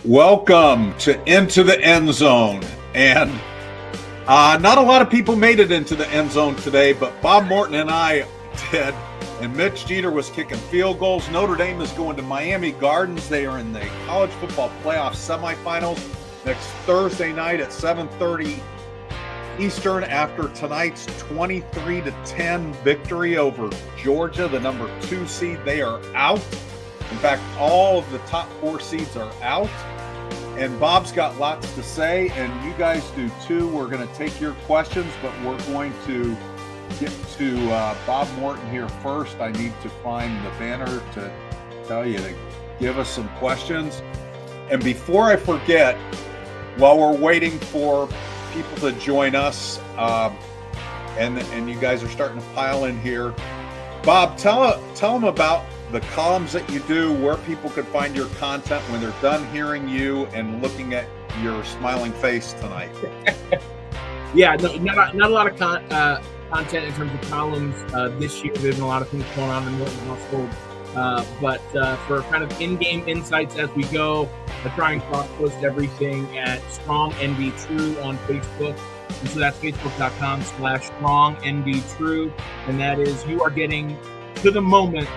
Welcome to Into the End Zone. And not a lot of people made it into the end zone today, but Bob Morton and I did. And Mitch Jeter was kicking field goals. Notre Dame is going to Miami Gardens. They are in the college football playoff semifinals next Thursday night at 7:30 Eastern after tonight's 23-10 victory over Georgia, the number 2 seed. They are out. In fact, all of the top 4 seeds are out. And Bob's got lots to say, and you guys do too. We're going to take your questions, but we're going to get to Bob Morton here first. I need to find the banner to tell you to give us some questions. And before I forget, while we're waiting for people to join us, and you guys are starting to pile in here, Bob, tell them about the columns that you do, where people can find your content when they're done hearing you and looking at your smiling face tonight. Yeah, not a lot of content in terms of columns this year. There's been a lot of things going on in the Morton household. But for kind of in-game insights as we go, I try and cross-post everything at StrongNBTrue on Facebook. And so that's facebook.com/StrongNBTrue. And that is, you are getting to the moment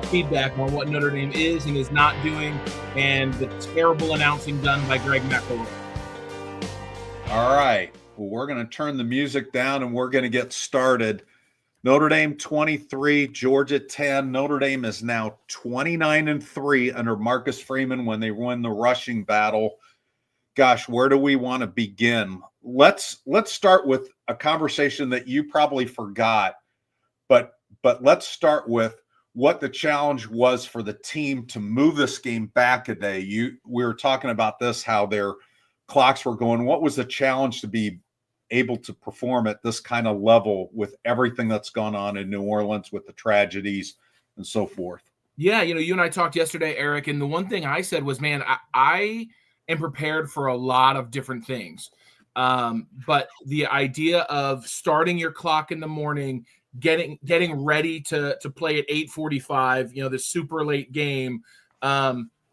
feedback on what Notre Dame is and is not doing, and the terrible announcing done by Greg McElroy. All right. Well, we're going to turn the music down and we're going to get started. Notre Dame 23, Georgia 10. Notre Dame is now 29-3 under Marcus Freeman when they win the rushing battle. Gosh, where do we want to begin? Let's start with a conversation that you probably forgot, but let's start with what the challenge was for the team to move this game back a day. We were talking about this, how their clocks were going. What was the challenge to be able to perform at this kind of level with everything that's gone on in New Orleans with the tragedies and so forth? Yeah, you and I talked yesterday, Eric, and the one thing I said was, man, I am prepared for a lot of different things. But the idea of starting your clock in the morning, getting ready to play at 8:45, this super late game,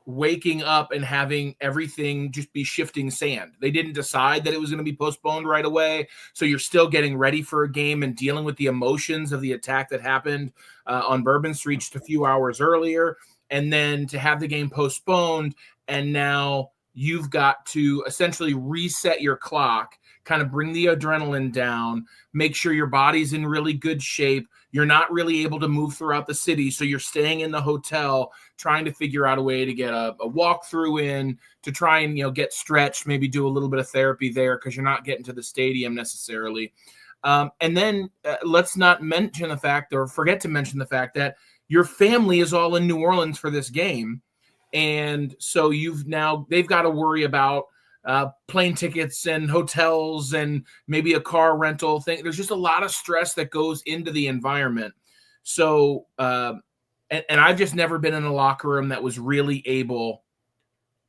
waking up and having everything just be shifting sand. They didn't decide that it was going to be postponed right away. So you're still getting ready for a game and dealing with the emotions of the attack that happened on Bourbon Street just a few hours earlier. And then to have the game postponed, and now you've got to essentially reset your clock, kind of bring the adrenaline down, make sure your body's in really good shape. You're not really able to move throughout the city, so you're staying in the hotel, trying to figure out a way to get a walkthrough in, to try and get stretched, maybe do a little bit of therapy there because you're not getting to the stadium necessarily. And then let's not mention the fact, or forget to mention the fact, that your family is all in New Orleans for this game. And so they've got to worry about plane tickets and hotels and maybe a car rental thing. There's just a lot of stress that goes into the environment. So, and I've just never been in a locker room that was really able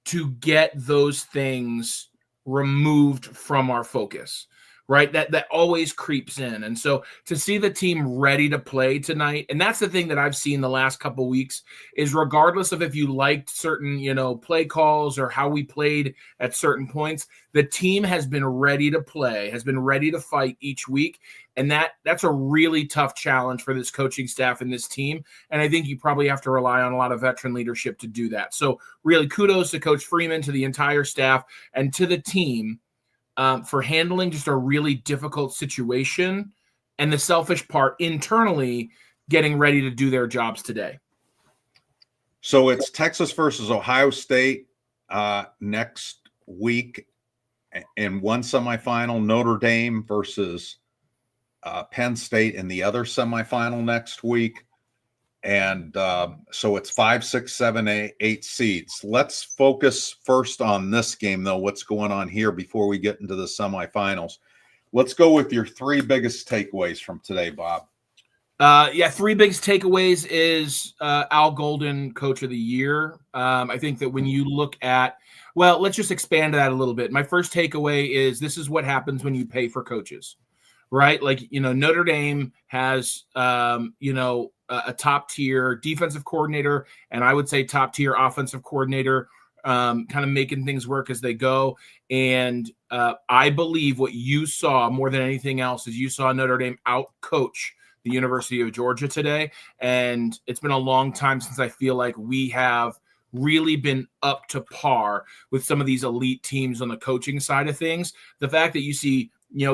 to get those things removed from our focus, right? That always creeps in. And so to see the team ready to play tonight, and that's the thing that I've seen the last couple of weeks, is regardless of if you liked certain, play calls or how we played at certain points, the team has been ready to play, has been ready to fight each week. And that's a really tough challenge for this coaching staff and this team. And I think you probably have to rely on a lot of veteran leadership to do that. So really kudos to Coach Freeman, to the entire staff, and to the team for handling just a really difficult situation, and the selfish part internally getting ready to do their jobs today. So it's Texas versus Ohio State next week in one semifinal, Notre Dame versus Penn State in the other semifinal next week. And so it's 5, 6, 7, 8 seeds. Let's focus first on this game, though, what's going on here before we get into the semifinals. Let's go with your 3 biggest takeaways from today, Bob. 3 biggest takeaways is Al Golden, Coach of the Year. I think that when you look at, let's just expand that a little bit. My first takeaway is this is what happens when you pay for coaches, right? Like, Notre Dame has, a top-tier defensive coordinator, and I would say top-tier offensive coordinator kind of making things work as they go. And I believe what you saw more than anything else is you saw Notre Dame out-coach the University of Georgia today. And it's been a long time since I feel like we have really been up to par with some of these elite teams on the coaching side of things. The fact that you see,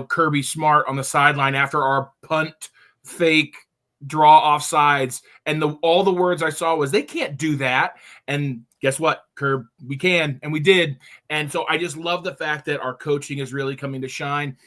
Kirby Smart on the sideline after our punt fake draw offsides, and all the words I saw was they can't do that. And guess what, Curb? We can, and we did. And so I just love the fact that our coaching is really coming to shine.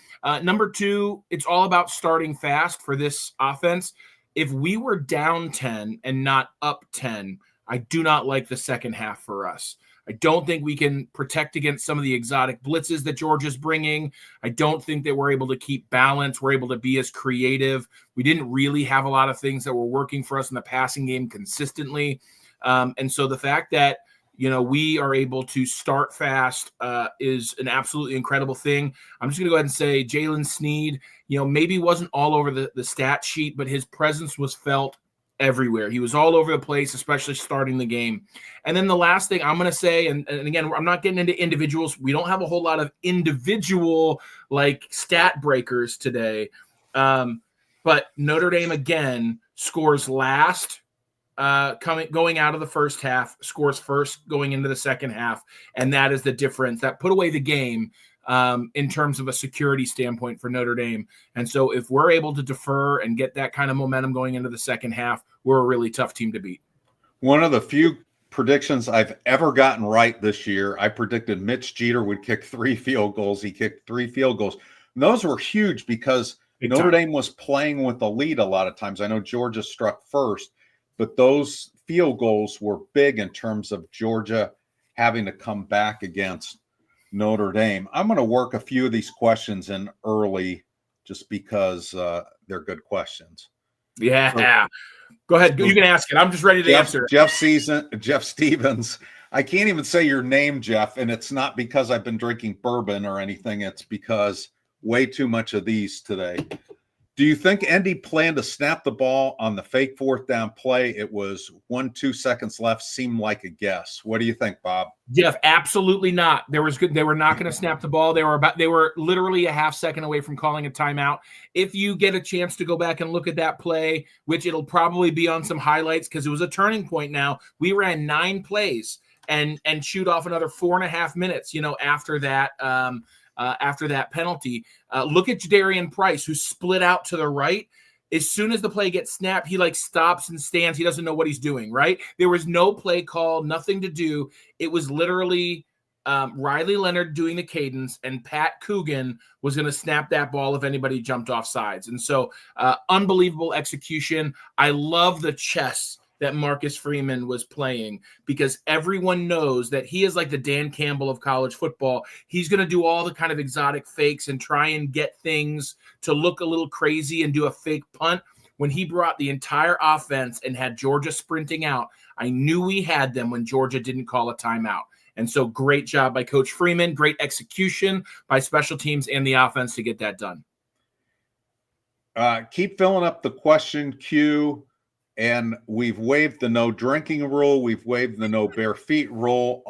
Number two, it's all about starting fast for this offense. If we were down 10 and not up 10, I do not like the second half for us. I don't think we can protect against some of the exotic blitzes that Georgia's bringing. I don't think that we're able to keep balance. We're able to be as creative. We didn't really have a lot of things that were working for us in the passing game consistently. And so the fact that, we are able to start fast is an absolutely incredible thing. I'm just going to go ahead and say Jalen Sneed, maybe wasn't all over the stat sheet, but his presence was felt everywhere. He was all over the place, especially starting the game. And then the last thing I'm going to say, and again, I'm not getting into individuals. We don't have a whole lot of individual stat breakers today. But Notre Dame again scores last going out of the first half, scores first going into the second half. And that is the difference that put away the game in terms of a security standpoint for Notre Dame. And so if we're able to defer and get that kind of momentum going into the second half, we're a really tough team to beat. One of the few predictions I've ever gotten right this year, I predicted Mitch Jeter would kick 3 field goals. He kicked 3 field goals. And those were huge because Notre Dame was playing with the lead a lot of times. I know Georgia struck first, but those field goals were big in terms of Georgia having to come back against Notre Dame. I'm going to work a few of these questions in early just because they're good questions. Yeah. So, go ahead. You can ask it. I'm just ready to answer. Jeff Stevens. I can't even say your name, Jeff, and it's not because I've been drinking bourbon or anything. It's because way too much of these today. Do you think Indy planned to snap the ball on the fake 4th down play? It was 1-2 seconds left. Seemed like a guess. What do you think, Bob? Jeff, absolutely not. They were not going to snap the ball. They were literally a half second away from calling a timeout. If you get a chance to go back and look at that play, which it'll probably be on some highlights because it was a turning point now. We ran 9 plays and shoot off another 4.5 minutes, after that. After that penalty, look at Jadarian Price, who split out to the right. As soon as the play gets snapped, he stops and stands. He doesn't know what he's doing, right? There was no play call, nothing to do. It was literally Riley Leonard doing the cadence, and Pat Coogan was going to snap that ball if anybody jumped off sides. And so unbelievable execution. I love the chess that Marcus Freeman was playing because everyone knows that he is like the Dan Campbell of college football. He's going to do all the kind of exotic fakes and try and get things to look a little crazy and do a fake punt. When he brought the entire offense and had Georgia sprinting out, I knew we had them when Georgia didn't call a timeout. And so great job by Coach Freeman, great execution by special teams and the offense to get that done. Keep filling up the question queue. And we've waived the no drinking rule. We've waived the no bare feet rule.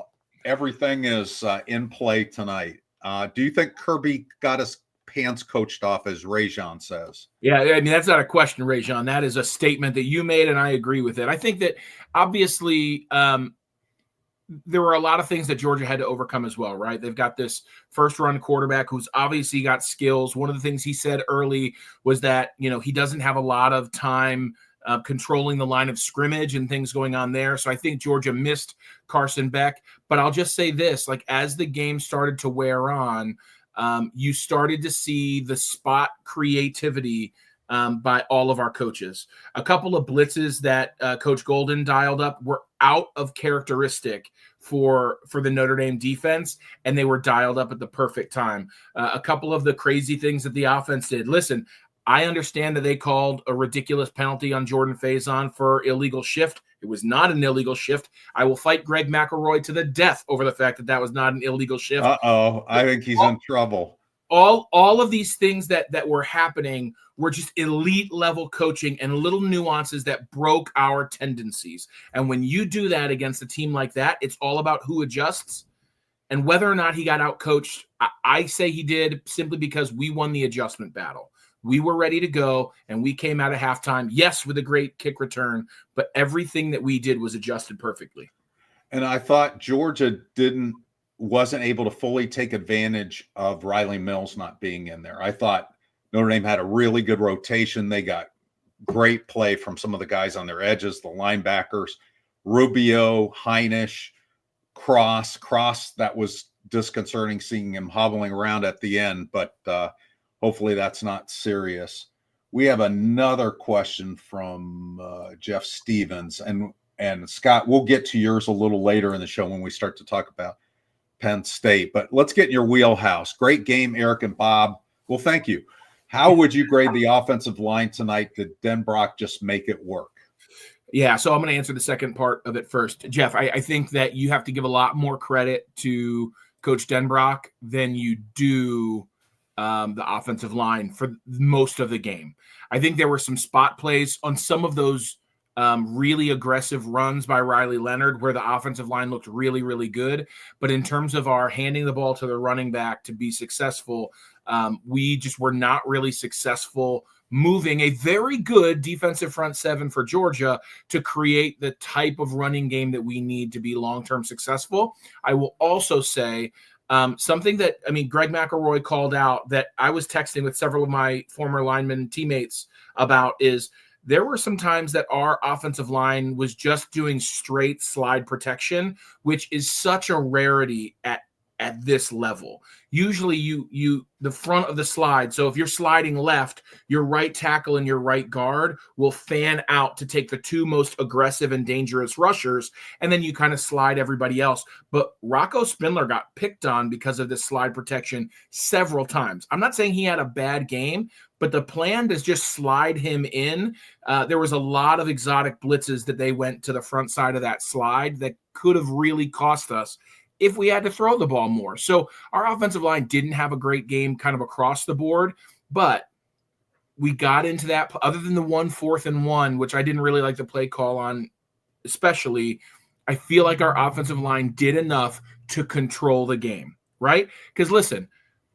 Everything is in play tonight. Do you think Kirby got his pants coached off, as Rajon says? Yeah, I mean, that's not a question, Rajon. That is a statement that you made, and I agree with it. I think that obviously there were a lot of things that Georgia had to overcome as well, right? They've got this first-run quarterback who's obviously got skills. One of the things he said early was that, he doesn't have a lot of time controlling the line of scrimmage and things going on there. So I think Georgia missed Carson Beck. But I'll just say this, as the game started to wear on, you started to see the spot creativity by all of our coaches. A couple of blitzes that Coach Golden dialed up were out of characteristic for the Notre Dame defense, and they were dialed up at the perfect time. A couple of the crazy things that the offense did. Listen, I understand that they called a ridiculous penalty on Jordan Faison for illegal shift. It was not an illegal shift. I will fight Greg McElroy to the death over the fact that was not an illegal shift. I think he's in trouble. all of these things that were happening were just elite level coaching and little nuances that broke our tendencies. And when you do that against a team like that, it's all about who adjusts. And whether or not he got out coached, I say he did, simply because we won the adjustment battle. We were ready to go, and we came out of halftime, yes, with a great kick return, but everything that we did was adjusted perfectly. And I thought Georgia wasn't able to fully take advantage of Riley Mills not being in there. I thought Notre Dame had a really good rotation. They got great play from some of the guys on their edges, the linebackers, Rubio, Heinisch, Cross. That was disconcerting seeing him hobbling around at the end, but hopefully that's not serious. We have another question from Jeff Stevens, and Scott, we'll get to yours a little later in the show when we start to talk about Penn State, but let's get in your wheelhouse. Great game, Eric and Bob. Well, thank you. How would you grade the offensive line tonight? Did Denbrock just make it work? Yeah, so I'm going to answer the second part of it first. Jeff, I think that you have to give a lot more credit to Coach Denbrock than you do the offensive line for most of the game. I think there were some spot plays on some of those really aggressive runs by Riley Leonard where the offensive line looked really, really good. But in terms of our handing the ball to the running back to be successful, we just were not really successful moving a very good defensive front seven for Georgia to create the type of running game that we need to be long-term successful. I will also say something that, Greg McElroy called out that I was texting with several of my former lineman teammates about is there were some times that our offensive line was just doing straight slide protection, which is such a rarity at this level. Usually you the front of the slide. So if you're sliding left, your right tackle and your right guard will fan out to take the two most aggressive and dangerous rushers, and then you kind of slide everybody else. But Rocco Spindler got picked on because of this slide protection several times. I'm not saying he had a bad game, but the plan is just slide him in. There was a lot of exotic blitzes that they went to the front side of that slide that could have really cost us if we had to throw the ball more. So our offensive line didn't have a great game kind of across the board, but we got into that, other than the 1 4th and 1, which I didn't really like the play call on, especially. I feel like our offensive line did enough to control the game, right? Because listen,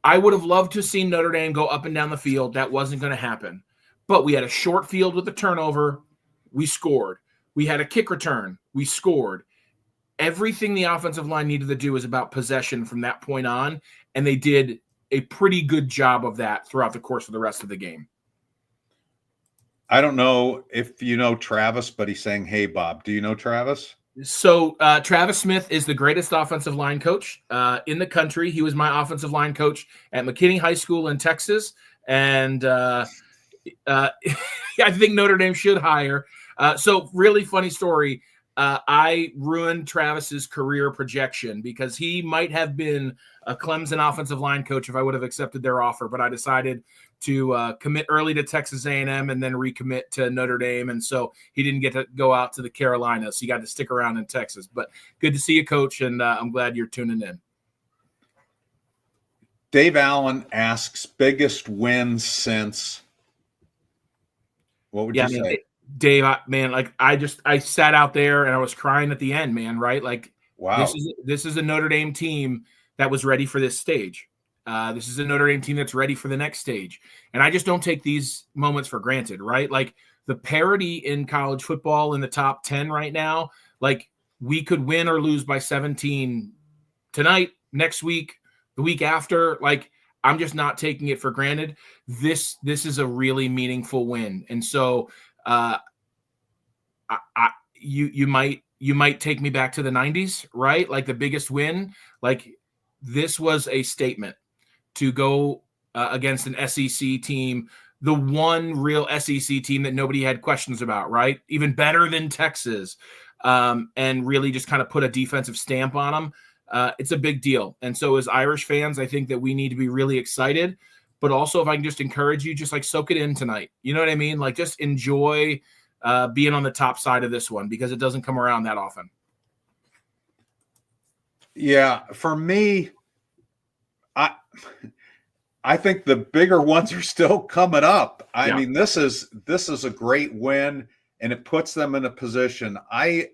I would have loved to have seen Notre Dame go up and down the field. That wasn't going to happen. But we had a short field with a turnover. We scored. We had a kick return. We scored. Everything the offensive line needed to do was about possession from that point on, and they did a pretty good job of that throughout the course of the rest of the game. I don't know if you know Travis, but he's saying, hey, Bob. Do you know Travis? So Travis Smith is the greatest offensive line coach in the country. He was my offensive line coach at McKinney High School in Texas, and I think Notre Dame should hire. So really funny story. I ruined Travis's career projection because he might have been a Clemson offensive line coach if I would have accepted their offer, but I decided to commit early to Texas A&M and then recommit to Notre Dame, and so he didn't get to go out to the Carolinas. He got to stick around in Texas. But good to see you, Coach, and I'm glad you're tuning in. Dave Allen asks, biggest win since – what would you say? Dave, I sat out there and I was crying at the end, man. Right? Like, wow, this is a Notre Dame team that was ready for this stage. This is a Notre Dame team that's ready for the next stage, and I just don't take these moments for granted. Right? Like the parity in college football in the top 10 right now. Like we could win or lose by 17 tonight, next week, the week after. Like I'm just not taking it for granted. This is a really meaningful win, and so. You might take me back to the 90s, right? Like the biggest win. Like this was a statement to go against an SEC team, the one real SEC team that nobody had questions about, right? Even better than Texas, and really just kind of put a defensive stamp on them. It's a big deal. And so as Irish fans, I think that we need to be really excited. But also, if I can just encourage you, just like soak it in tonight. You know what I mean? Like just enjoy being on the top side of this one because it doesn't come around that often. Yeah, for me, I think the bigger ones are still coming up. I Yeah. mean, this is a great win, and it puts them in a position. I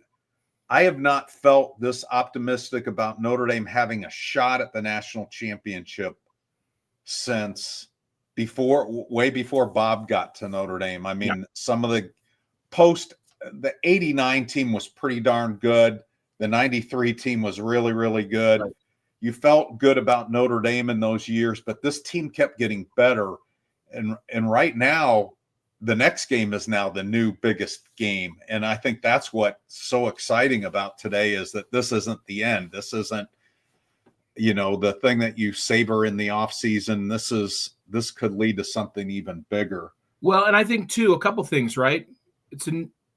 have not felt this optimistic about Notre Dame having a shot at the national championship since way before Bob got to Notre Dame. I mean, some of the the 89 team was pretty darn good. The 93 team was really, really good. Right. You felt good about Notre Dame in those years, but this team kept getting better. And right now, the next game is now the new biggest game. And I think that's what's so exciting about today is that this isn't the end. This isn't, the thing that you savor in the offseason. This could lead to something even bigger. Well, and I think too, a couple things, right? It's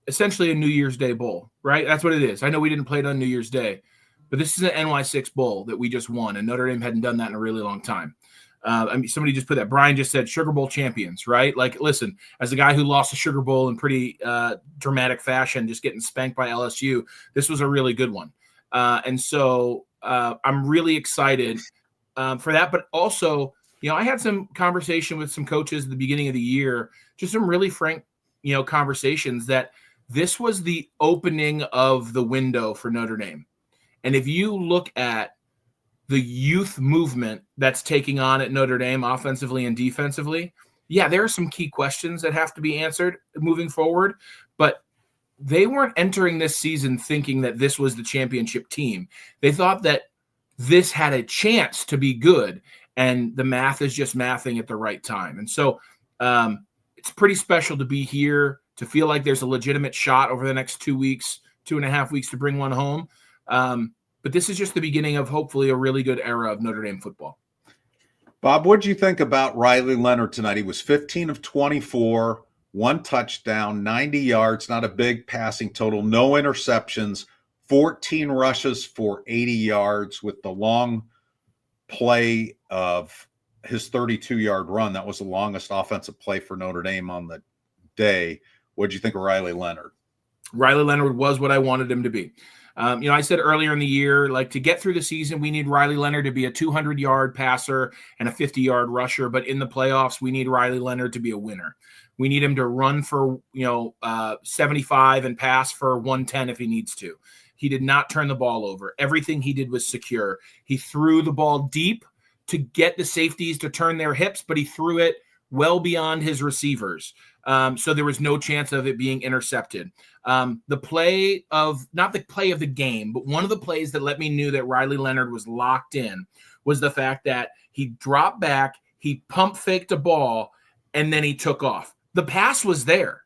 essentially a New Year's Day bowl, right? That's what it is. I know we didn't play it on New Year's Day, but this is an NY6 bowl that we just won, and Notre Dame hadn't done that in a really long time. I mean, somebody just put that. Brian just said Sugar Bowl champions, right? Like, listen, as a guy who lost a Sugar Bowl in pretty dramatic fashion, just getting spanked by LSU, this was a really good one. And so I'm really excited for that. But also, I had some conversation with some coaches at the beginning of the year, just some really frank, conversations that this was the opening of the window for Notre Dame. And if you look at the youth movement that's taking on at Notre Dame offensively and defensively, there are some key questions that have to be answered moving forward, but they weren't entering this season thinking that this was the championship team. They thought that this had a chance to be good, and the math is just mathing at the right time. And so it's pretty special to be here, to feel like there's a legitimate shot over the next 2 weeks, 2.5 weeks to bring one home. But this is just the beginning of hopefully a really good era of Notre Dame football. Bob, what did you think about Riley Leonard tonight? He was 15 of 24, 1 touchdown, 90 yards, not a big passing total, no interceptions, 14 rushes for 80 yards with the long play of his 32-yard run. That was the longest offensive play for Notre Dame on the day. What did you think of Riley Leonard? Riley Leonard was what I wanted him to be. I said earlier in the year, like, to get through the season, we need Riley Leonard to be a 200-yard passer and a 50-yard rusher. But in the playoffs, we need Riley Leonard to be a winner. We need him to run for, 75 and pass for 110 if he needs to. He did not turn the ball over. Everything he did was secure. He threw the ball deep to get the safeties to turn their hips, but he threw it well beyond his receivers. So there was no chance of it being intercepted. Not the play of the game, but one of the plays that let me know that Riley Leonard was locked in was the fact that he dropped back, he pump faked a ball, and then he took off. The pass was there.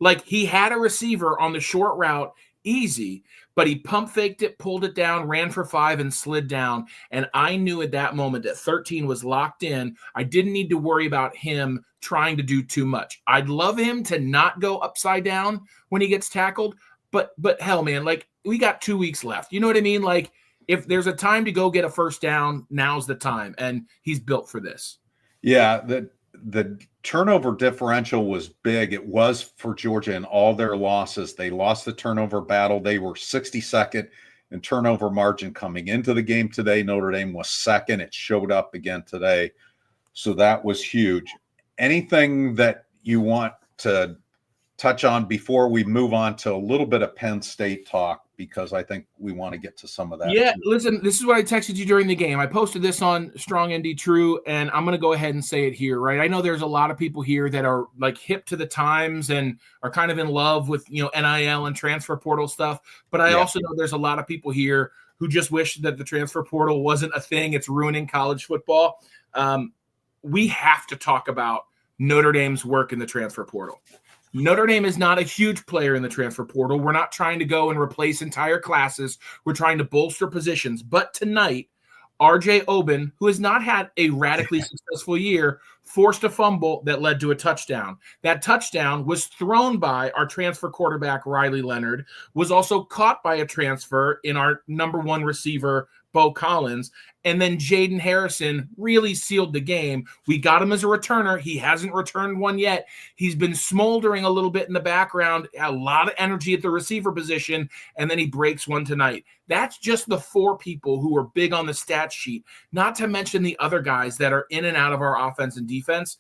Like, he had a receiver on the short route, easy, but he pump faked it, pulled it down, ran for 5, and slid down. And I knew at that moment that 13 was locked in. I didn't need to worry about him trying to do too much. I'd love him to not go upside down when he gets tackled, but hell, man, like, we got 2 weeks left. You know what I mean? Like, if there's a time to go get a first down, now's the time, and he's built for this. Yeah, the turnover differential was big. It was for Georgia in all their losses. They lost the turnover battle. They were 62nd in turnover margin coming into the game today. Notre Dame was second. It showed up again today. So that was huge. Anything that you want to touch on before we move on to a little bit of Penn State talk, because I think we want to get to some of that. Yeah, listen, this is what I texted you during the game. I posted this on Strong ND True, and I'm going to go ahead and say it here, right? I know there's a lot of people here that are like hip to the times and are kind of in love with, NIL and transfer portal stuff. But I also know there's a lot of people here who just wish that the transfer portal wasn't a thing. It's ruining college football. We have to talk about Notre Dame's work in the transfer portal. Notre Dame is not a huge player in the transfer portal. We're not trying to go and replace entire classes. We're trying to bolster positions. But tonight, RJ Oben, who has not had a radically successful year, forced a fumble that led to a touchdown. That touchdown was thrown by our transfer quarterback, Riley Leonard, was also caught by a transfer in our number 1 receiver, Bo Collins, and then Jaden Harrison really sealed the game. We got him as a returner. He hasn't returned one yet. He's been smoldering a little bit in the background, a lot of energy at the receiver position, and then he breaks one tonight. That's just the 4 people who are big on the stat sheet, not to mention the other guys that are in and out of our offense and defense.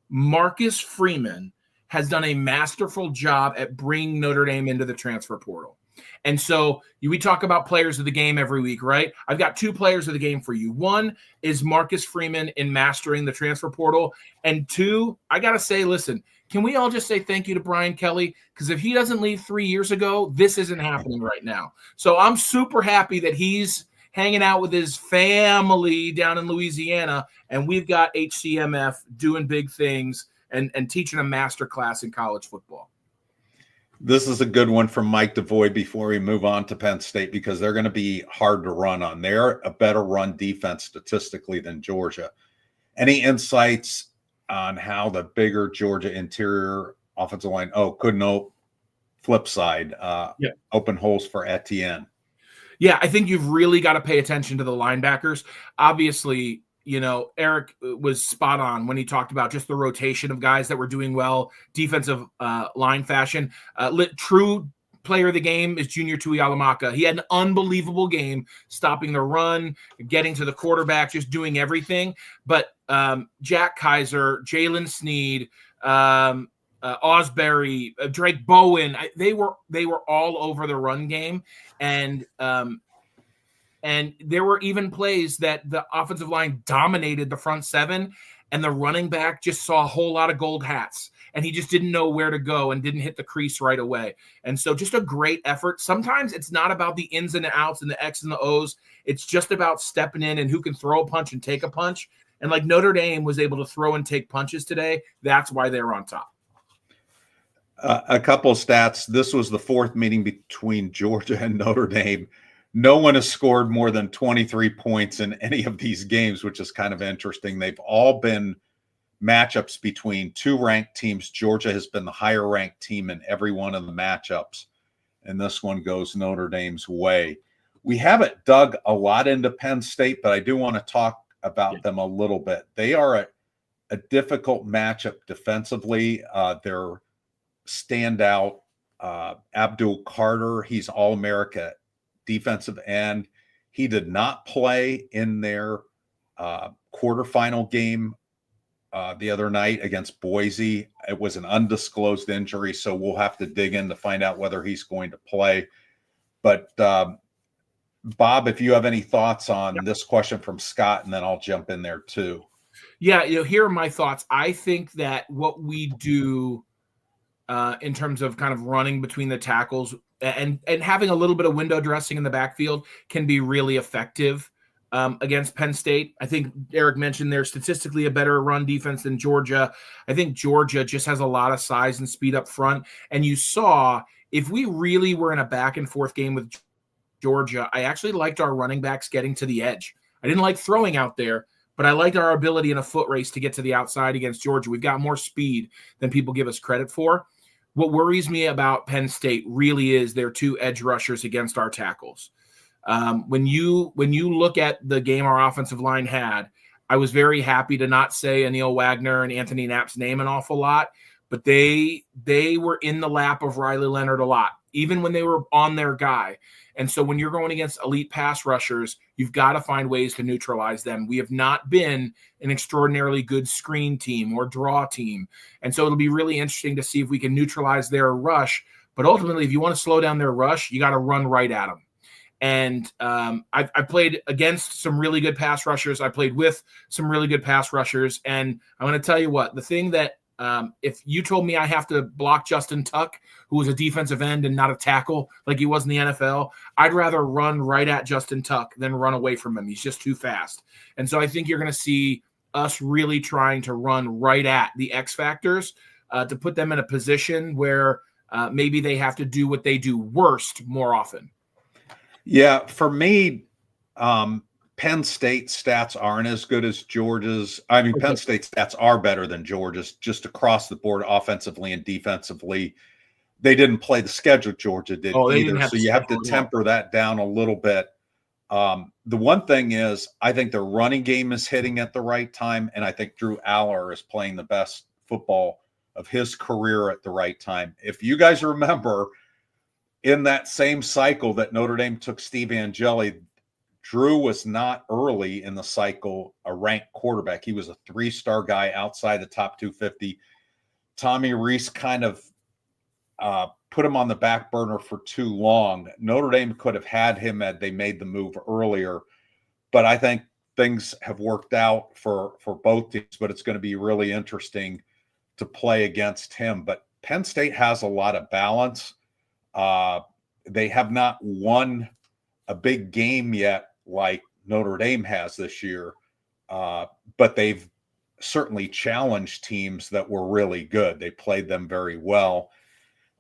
Marcus Freeman has done a masterful job at bringing Notre Dame into the transfer portal. And so we talk about players of the game every week, right? I've got 2 players of the game for you. One is Marcus Freeman in mastering the transfer portal. And 2, I got to say, listen, can we all just say thank you to Brian Kelly? Because if he doesn't leave 3 years ago, this isn't happening right now. So I'm super happy that he's hanging out with his family down in Louisiana, and we've got HCMF doing big things and teaching a master class in college football. This is a good one from Mike DeVoy before we move on to Penn State, because they're going to be hard to run on. They're a better run defense statistically than Georgia. Any insights on how the bigger Georgia interior offensive line, flip side, open holes for Etienne? Yeah, I think you've really got to pay attention to the linebackers. Obviously, Eric was spot on when he talked about just the rotation of guys that were doing well, defensive line fashion. True player of the game is Junior Tuihalamaka. He had an unbelievable game, stopping the run, getting to the quarterback, just doing everything. But Jack Kaiser, Jalen Sneed, Osbury, Drake Bowen, they were all over the run game. And there were even plays that the offensive line dominated the front 7, and the running back just saw a whole lot of gold hats, and he just didn't know where to go and didn't hit the crease right away. And so just a great effort. Sometimes it's not about the ins and the outs and the X and the O's. It's just about stepping in and who can throw a punch and take a punch. And like Notre Dame was able to throw and take punches today, that's why they're on top. A couple of stats. This was the 4th meeting between Georgia and Notre Dame. No one has scored more than 23 points in any of these games, which is kind of interesting. They've all been matchups between 2 ranked teams. Georgia has been the higher ranked team in every one of the matchups, and this one goes Notre Dame's way. We haven't dug a lot into Penn State, but I do want to talk about them a little bit. They are a difficult matchup defensively. Their standout, Abdul Carter, he's All-America defensive end. He did not play in their quarterfinal game the other night against Boise. It was an undisclosed injury, so we'll have to dig in to find out whether he's going to play. But Bob, if you have any thoughts on this question from Scott, and then I'll jump in there too. Yeah, here are my thoughts. I think that what we do in terms of kind of running between the tackles and having a little bit of window dressing in the backfield can be really effective against Penn State. I think Eric mentioned they're statistically a better run defense than Georgia. I think Georgia just has a lot of size and speed up front. And you saw, if we really were in a back and forth game with Georgia, I actually liked our running backs getting to the edge. I didn't like throwing out there, but I liked our ability in a foot race to get to the outside against Georgia. We've got more speed than people give us credit for. What worries me about Penn State really is their 2 edge rushers against our tackles. When you look at the game our offensive line had, I was very happy to not say Anil Wagner and Anthony Knapp's name an awful lot, but they were in the lap of Riley Leonard a lot, even when they were on their guy. And so when you're going against elite pass rushers, you've got to find ways to neutralize them. We have not been an extraordinarily good screen team or draw team. And so it'll be really interesting to see if we can neutralize their rush. But ultimately, if you want to slow down their rush, you got to run right at them. And I played against some really good pass rushers. I played with some really good pass rushers. And I'm going to tell you what, the thing that if you told me I have to block Justin Tuck, who was a defensive end and not a tackle like he was in the NFL, I'd rather run right at Justin Tuck than run away from him. He's just too fast. And so I think you're going to see us really trying to run right at the X factors to put them in a position where maybe they have to do what they do worst more often. Yeah, for me, Penn State stats aren't as good as Georgia's. I mean, Penn State stats are better than Georgia's just across the board, offensively and defensively. They didn't play the schedule Georgia did either, so you have to temper that down a little bit. the one thing is, I think their running game is hitting at the right time, and I think Drew Aller is playing the best football of his career at the right time. If you guys remember, in that same cycle that Notre Dame took Steve Angeli, Drew was not early in the cycle a ranked quarterback. He was a 3-star guy outside the top 250. Tommy Rees kind of put him on the back burner for too long. Notre Dame could have had him had they made the move earlier, but I think things have worked out for both teams, but it's going to be really interesting to play against him. But Penn State has a lot of balance. They have not won a big game yet like Notre Dame has this year, but they've certainly challenged teams that were really good. They played them very well.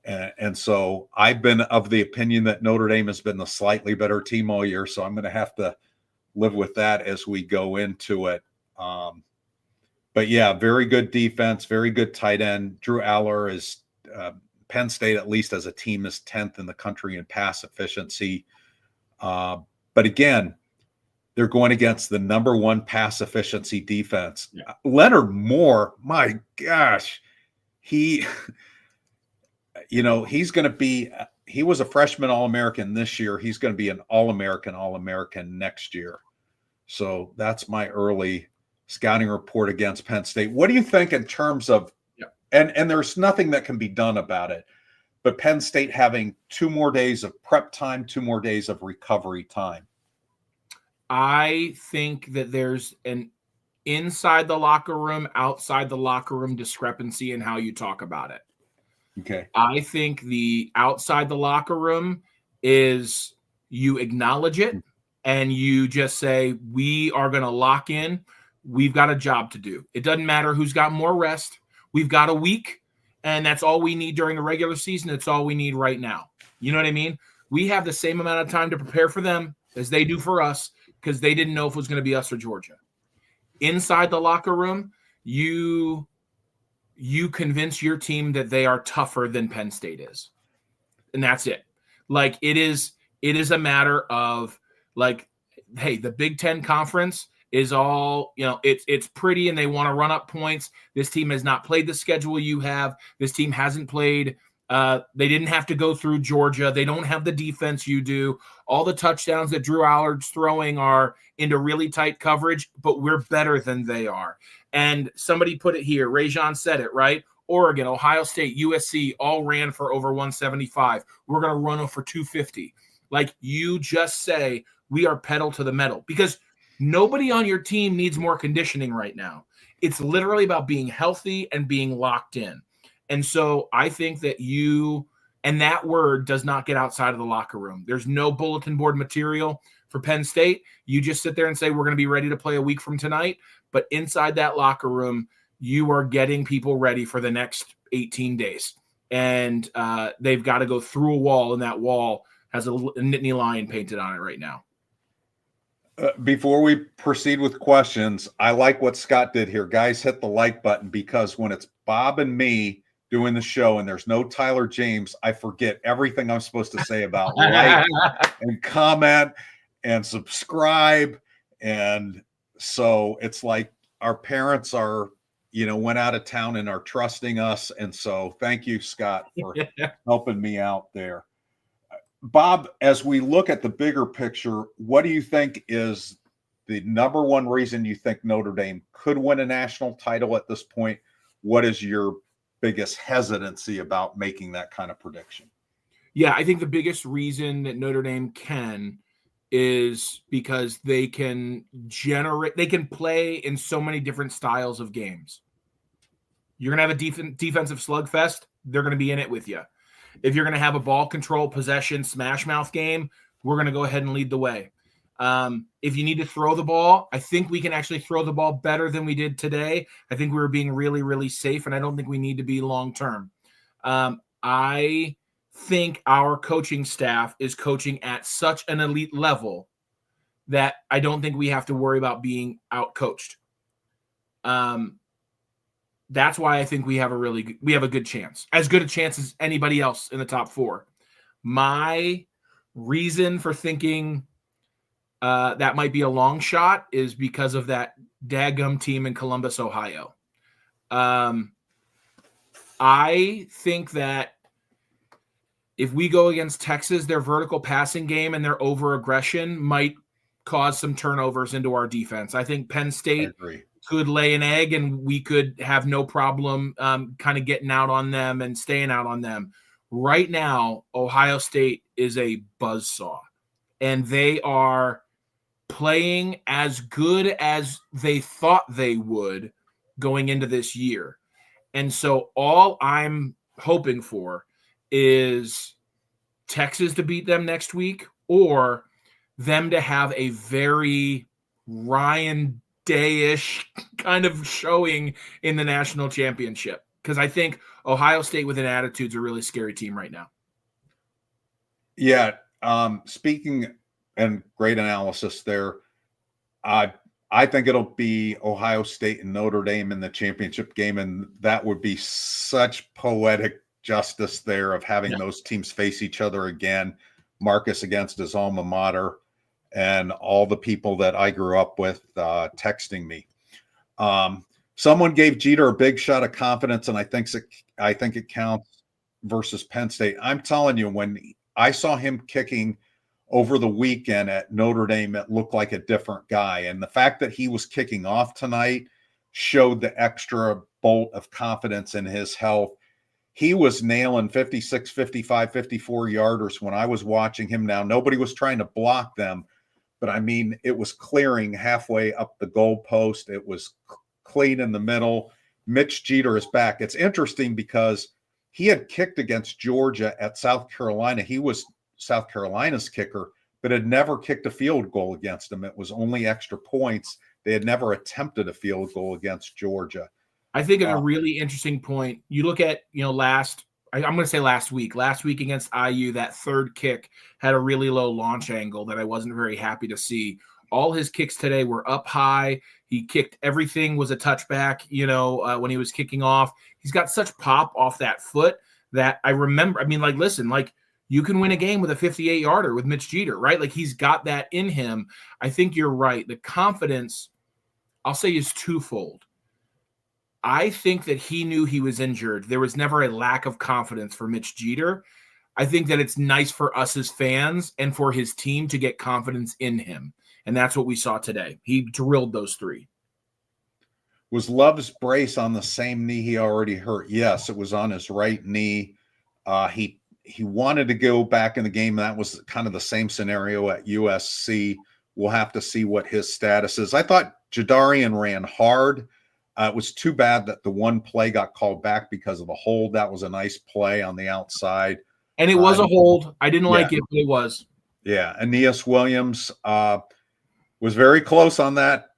And so I've been of the opinion that Notre Dame has been the slightly better team all year, so I'm going to have to live with that as we go into it. But yeah, very good defense, very good tight end. Drew Aller is Penn State, at least as a team, is 10th in the country in pass efficiency. But again, they're going against the number 1 pass efficiency defense. Yeah. Leonard Moore, my gosh, he's going to be, he was a freshman All-American this year. He's going to be an All-American next year. So that's my early scouting report against Penn State. What do you think in terms of, and there's nothing that can be done about it, but Penn State having 2 more days of prep time, 2 more days of recovery time? I think that there's an inside the locker room, outside the locker room discrepancy in how you talk about it. Okay. I think the outside the locker room is you acknowledge it and you just say, we are going to lock in. We've got a job to do. It doesn't matter who's got more rest. We've got a week, and that's all we need during the regular season. It's all we need right now. You know what I mean? We have the same amount of time to prepare for them as they do for us because they didn't know if it was going to be us or Georgia. Inside the locker room, you convince your team that they are tougher than Penn State is. And that's it. Like it is a matter of like, hey, the Big Ten Conference is all, it's pretty and they want to run up points. This team has not played the schedule you have. This team hasn't played. They didn't have to go through Georgia. They don't have the defense you do. All the touchdowns that Drew Allard's throwing are into really tight coverage, but we're better than they are. And somebody put it here. Rajon said it, right? Oregon, Ohio State, USC all ran for over 175. We're going to run them for 250. Like you just say, we are pedal to the metal because nobody on your team needs more conditioning right now. It's literally about being healthy and being locked in. And so I think that and that word does not get outside of the locker room. There's no bulletin board material for Penn State. You just sit there and say, we're going to be ready to play a week from tonight. But inside that locker room, you are getting people ready for the next 18 days. And they've got to go through a wall, and that wall has a Nittany lion painted on it right now. Before we proceed with questions, I like what Scott did here. Guys, hit the like button because when it's Bob and me doing the show and there's no Tyler James, I forget everything I'm supposed to say about like and comment and subscribe. And so it's like our parents are, went out of town and are trusting us. And so thank you, Scott, for helping me out there. Bob, as we look at the bigger picture, what do you think is the number one reason you think Notre Dame could win a national title at this point? What is your biggest hesitancy about making that kind of prediction? Yeah, I think the biggest reason that Notre Dame can is because they can play in so many different styles of games. You're going to have a defensive slugfest, they're going to be in it with you. If you're going to have a ball control, possession, smash mouth game, we're going to go ahead and lead the way. If you need to throw the ball, I think we can actually throw the ball better than we did today. I think we were being really, really safe, and I don't think we need to be long-term. I think our coaching staff is coaching at such an elite level that I don't think we have to worry about being out-coached. That's why I think we have a good chance, as good a chance as anybody else in the top 4. My reason for thinking that might be a long shot is because of that daggum team in Columbus, Ohio. I think that if we go against Texas, their vertical passing game and their over-aggression might cause some turnovers into our defense. I think Penn State could lay an egg and we could have no problem kind of getting out on them and staying out on them. Right now, Ohio State is a buzzsaw, and they are playing as good as they thought they would going into this year. And so all I'm hoping for is Texas to beat them next week, or them to have a very Ryan Day-ish kind of showing in the national championship. Because I think Ohio State with an attitude is a really scary team right now. Yeah. Speaking and great analysis there. I think it'll be Ohio State and Notre Dame in the championship game, and that would be such poetic justice there of having those teams face each other again. Marcus against his alma mater, and all the people that I grew up with texting me. Someone gave Jeter a big shot of confidence, and I think it counts versus Penn State. I'm telling you, when I saw him kicking over the weekend at Notre Dame, it looked like a different guy. And the fact that he was kicking off tonight showed the extra bolt of confidence in his health. He was nailing 56, 55, 54 yarders when I was watching him. Now, nobody was trying to block them, but I mean, it was clearing halfway up the goalpost. It was clean in the middle. Mitch Jeter is back. It's interesting because he had kicked against Georgia at South Carolina. He was South Carolina's kicker, but had never kicked a field goal against them. It was only extra points. They had never attempted a field goal against Georgia. I think it's a really interesting point. You look at, I'm going to say last week against IU, that third kick had a really low launch angle that I wasn't very happy to see. All his kicks today were up high. He kicked everything was a touchback, when he was kicking off. He's got such pop off that foot that I remember. I mean, listen, you can win a game with a 58-yarder with Mitch Jeter, right? He's got that in him. I think you're right. The confidence, I'll say, is twofold. I think that he knew he was injured. There was never a lack of confidence for Mitch Jeter. I think that it's nice for us as fans and for his team to get confidence in him. And that's what we saw today. He drilled those three. Was Love's brace on the same knee he already hurt? Yes, it was on his right knee. He wanted to go back in the game. That was kind of the same scenario at USC. We'll have to see what his status is. I thought Jadarian ran hard. It was too bad that the one play got called back because of the hold. That was a nice play on the outside. And it was a hold. I didn't like it, but it was. Yeah. Aeneas Williams was very close on that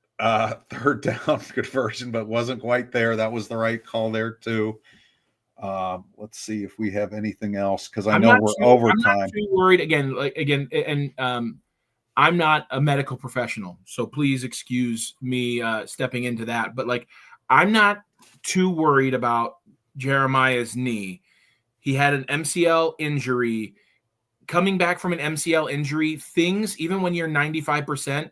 third down conversion, but wasn't quite there. That was the right call there too. Let's see if we have anything else, because I know we're overtime. I'm not too worried again, I'm not a medical professional, so please excuse me stepping into that. But I'm not too worried about Jeremiah's knee. He had an MCL injury. Coming back from an MCL injury, things, even when you're 95%,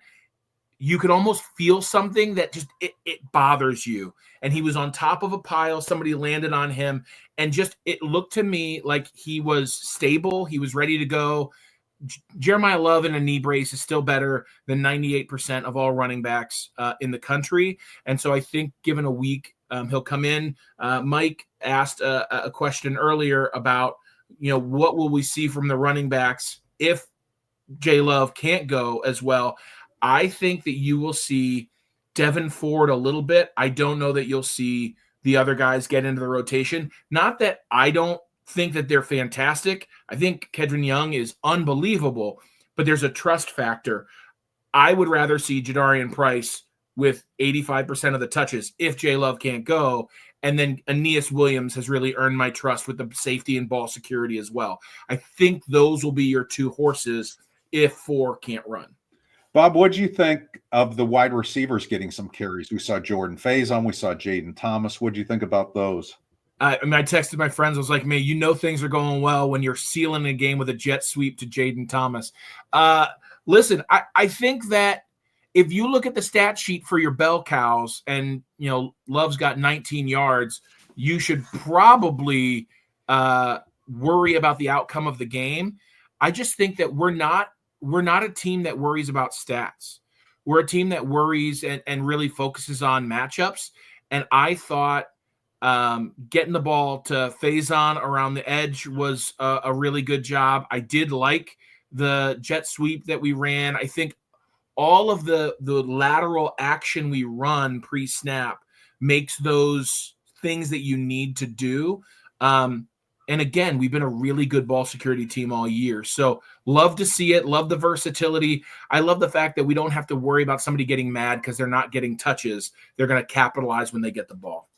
you could almost feel something that just it bothers you. And he was on top of a pile. Somebody landed on him, and just it looked to me like he was stable. He was ready to go. Jeremiah Love in a knee brace is still better than 98% of all running backs in the country. And so I think given a week, he'll come in. Mike asked a question earlier about, what will we see from the running backs if J Love can't go as well. I think that you will see Devin Ford a little bit. I don't know that you'll see the other guys get into the rotation. Not that I don't think that they're fantastic. I think Kedron Young is unbelievable, but there's a trust factor. I would rather see Jadarian Price with 85% of the touches if J Love can't go. And then Aeneas Williams has really earned my trust with the safety and ball security as well. I think those will be your two horses if Ford can't run. Bob, what do you think of the wide receivers getting some carries? We saw Jordan Faison. We saw Jaden Thomas. What do you think about those? I texted my friends. I was like, man, things are going well when you're sealing a game with a jet sweep to Jaden Thomas. listen, I think that if you look at the stat sheet for your bell cows and, Love's got 19 yards, you should probably worry about the outcome of the game. I just think that we're not a team that worries about stats. We're a team that worries and really focuses on matchups. And I thought getting the ball to Faison around the edge was a really good job. I did like the jet sweep that we ran. I think all of the lateral action we run pre-snap makes those things that you need to do. And again, we've been a really good ball security team all year. So love to see it. Love the versatility. I love the fact that we don't have to worry about somebody getting mad because they're not getting touches. They're going to capitalize when they get the ball.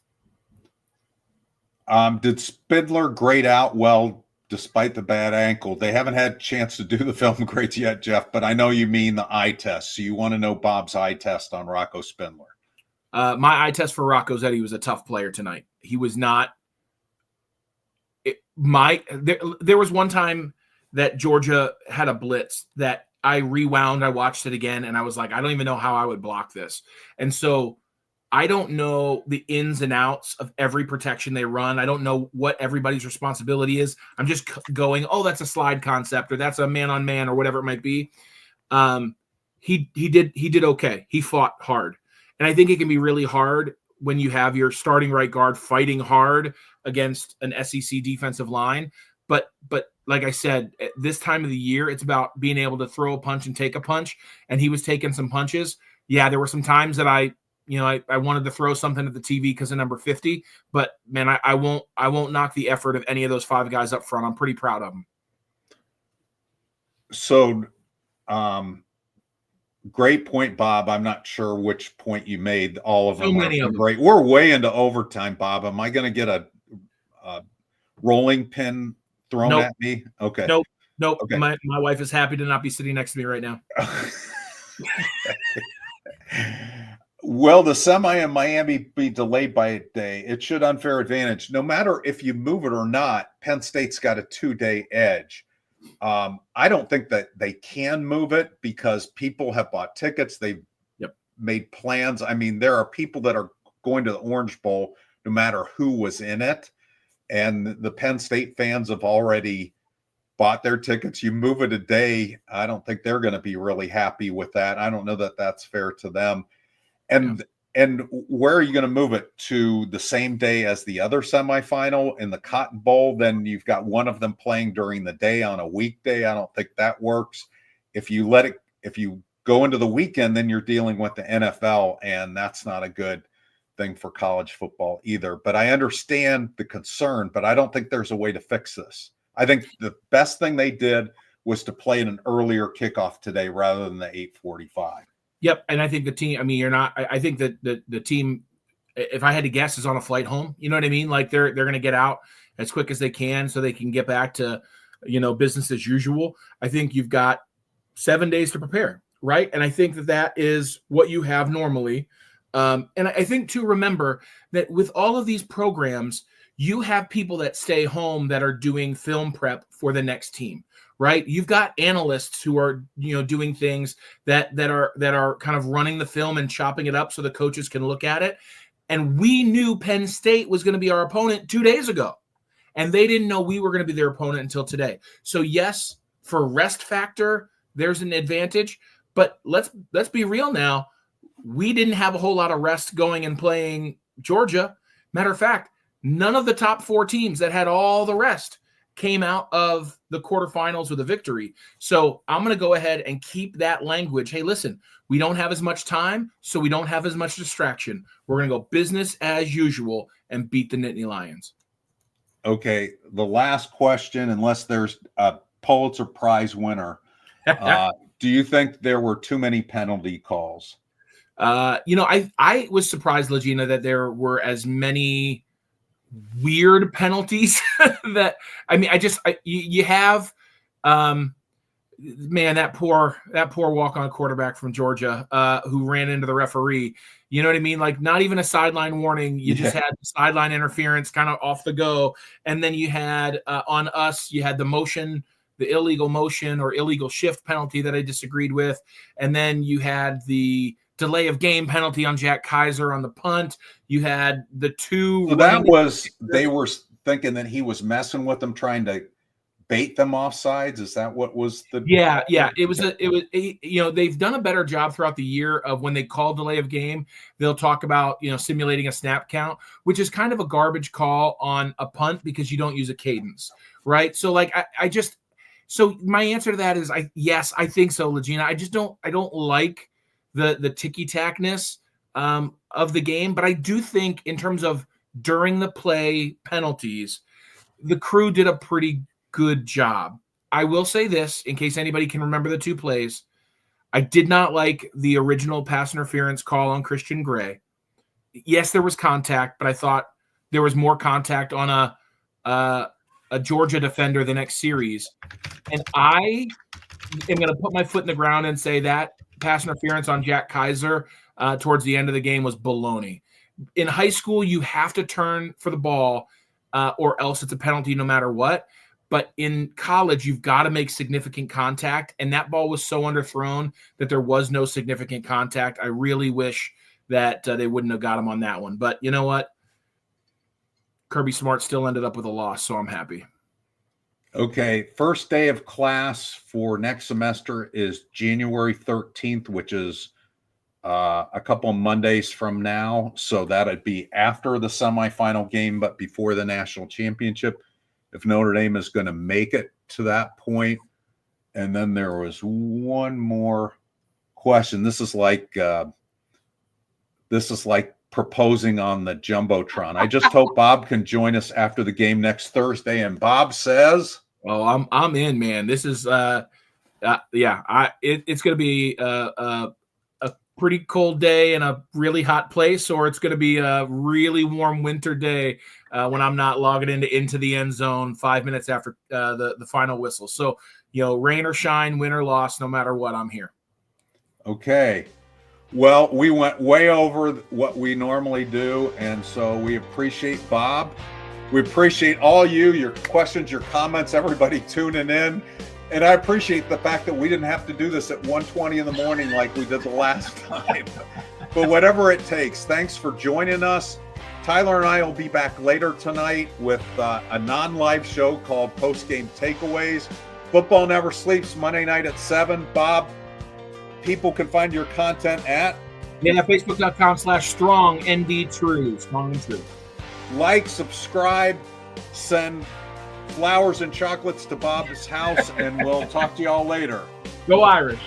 Did Spindler grade out well despite the bad ankle? They haven't had a chance to do the film grades yet, Jeff, but I know you mean the eye test. So you want to know Bob's eye test on Rocco Spindler. My eye test for Rocco is that he was a tough player tonight. He was not. There was one time that Georgia had a blitz that I rewound. I watched it again, and I was like, I don't even know how I would block this. And so I don't know the ins and outs of every protection they run. I don't know what everybody's responsibility is. I'm just going, oh, that's a slide concept, or that's a man-on-man, or whatever it might be. He did okay. He fought hard. And I think it can be really hard when you have your starting right guard fighting hard against an SEC defensive line. But like I said, at this time of the year, it's about being able to throw a punch and take a punch. And he was taking some punches. Yeah, there were some times that I wanted to throw something at the TV because of number 50. But man, I won't knock the effort of any of those five guys up front. I'm pretty proud of them. So, great point, Bob. I'm not sure which point you made. All of them are great. We're way into overtime, Bob. Am I going to get a rolling pin thrown at me? Okay. Nope. Okay. My wife is happy to not be sitting next to me right now. Will the semi in Miami be delayed by a day? It should unfair advantage. No matter if you move it or not, Penn State's got a 2-day edge. I don't think that they can move it because people have bought tickets. They've made plans. I mean, there are people that are going to the Orange Bowl no matter who was in it. And the Penn State fans have already bought their tickets. You move it a day, I don't think they're going to be really happy with that. I don't know that that's fair to them. And where are you going to move it? To the same day as the other semifinal in the Cotton Bowl? Then you've got one of them playing during the day on a weekday. I don't think that works. If you go into the weekend, then you're dealing with the NFL, and that's not a good thing for college football either. But I understand the concern, but I don't think there's a way to fix this. I think the best thing they did was to play an earlier kickoff today rather than the 8:45. Yep, and I think the team. I mean, you're not. I think that the team, if I had to guess, is on a flight home. You know what I mean? Like they're going to get out as quick as they can so they can get back to, business as usual. I think you've got 7 days to prepare, right? And I think that is what you have normally. And I think to remember that with all of these programs, you have people that stay home that are doing film prep for the next team. Right. You've got analysts who are, doing things that are kind of running the film and chopping it up so the coaches can look at it. And we knew Penn State was going to be our opponent 2 days ago, and they didn't know we were going to be their opponent until today. So yes, for rest factor, there's an advantage, but let's be real now. We didn't have a whole lot of rest going and playing Georgia. Matter of fact, none of the top 4 teams that had all the rest came out of the quarterfinals with a victory. So I'm going to go ahead and keep that language. Hey, listen, we don't have as much time, so we don't have as much distraction. We're going to go business as usual and beat the Nittany Lions. Okay, the last question, unless there's a Pulitzer Prize winner, do you think there were too many penalty calls? I was surprised, Legina, that there were as many weird penalties that you have that poor walk-on quarterback from Georgia who ran into the referee. You know what I mean? Like not even a sideline warning. You just had sideline interference kind of off the go. And then you had on us, you had the motion the illegal motion or illegal shift penalty that I disagreed with. And then you had the delay of game penalty on Jack Kaiser on the punt. You had the two. So that was, they were thinking that he was messing with them, trying to bait them offsides. Is that what was the? Yeah. It was they've done a better job throughout the year of when they call delay of game, they'll talk about, simulating a snap count, which is kind of a garbage call on a punt because you don't use a cadence, right? So like, so my answer to that is yes, I think so, Legina. I don't like the ticky-tackness of the game, but I do think in terms of during the play penalties, the crew did a pretty good job. I will say this, in case anybody can remember the two plays. I did not like the original pass interference call on Christian Gray. Yes, there was contact, but I thought there was more contact on a Georgia defender the next series. And I am going to put my foot in the ground and say that pass interference on Jack Kaiser towards the end of the game was baloney. In high school, you have to turn for the ball or else it's a penalty no matter what. But in college, you've got to make significant contact. And that ball was so underthrown that there was no significant contact. I really wish that they wouldn't have got him on that one. But you know what? Kirby Smart still ended up with a loss, so I'm happy. Okay, first day of class for next semester is January 13th, which is a couple of Mondays from now. So that'd be after the semifinal game, but before the national championship, if Notre Dame is going to make it to that point. And then there was one more question. This is like proposing on the Jumbotron. I just hope Bob can join us after the game next Thursday. And Bob says, "Oh, I'm in, man. This is it's going to be a pretty cold day in a really hot place, or it's going to be a really warm winter day when I'm not logging into the end zone 5 minutes after the final whistle. So, rain or shine, win or loss, no matter what, I'm here." Okay. Well, we went way over what we normally do, and so we appreciate Bob. We appreciate all your questions, your comments, everybody tuning in. And I appreciate the fact that we didn't have to do this at 1:20 in the morning like we did the last time. But whatever it takes, thanks for joining us. Tyler and I will be back later tonight with a non-live show called Post Game Takeaways. Football Never Sleeps, Monday night at 7. Bob, people can find your content at? Facebook.com/strong ND True. Strong and true. Like, subscribe, send flowers and chocolates to Bob's house, and we'll talk to y'all later. Go Irish.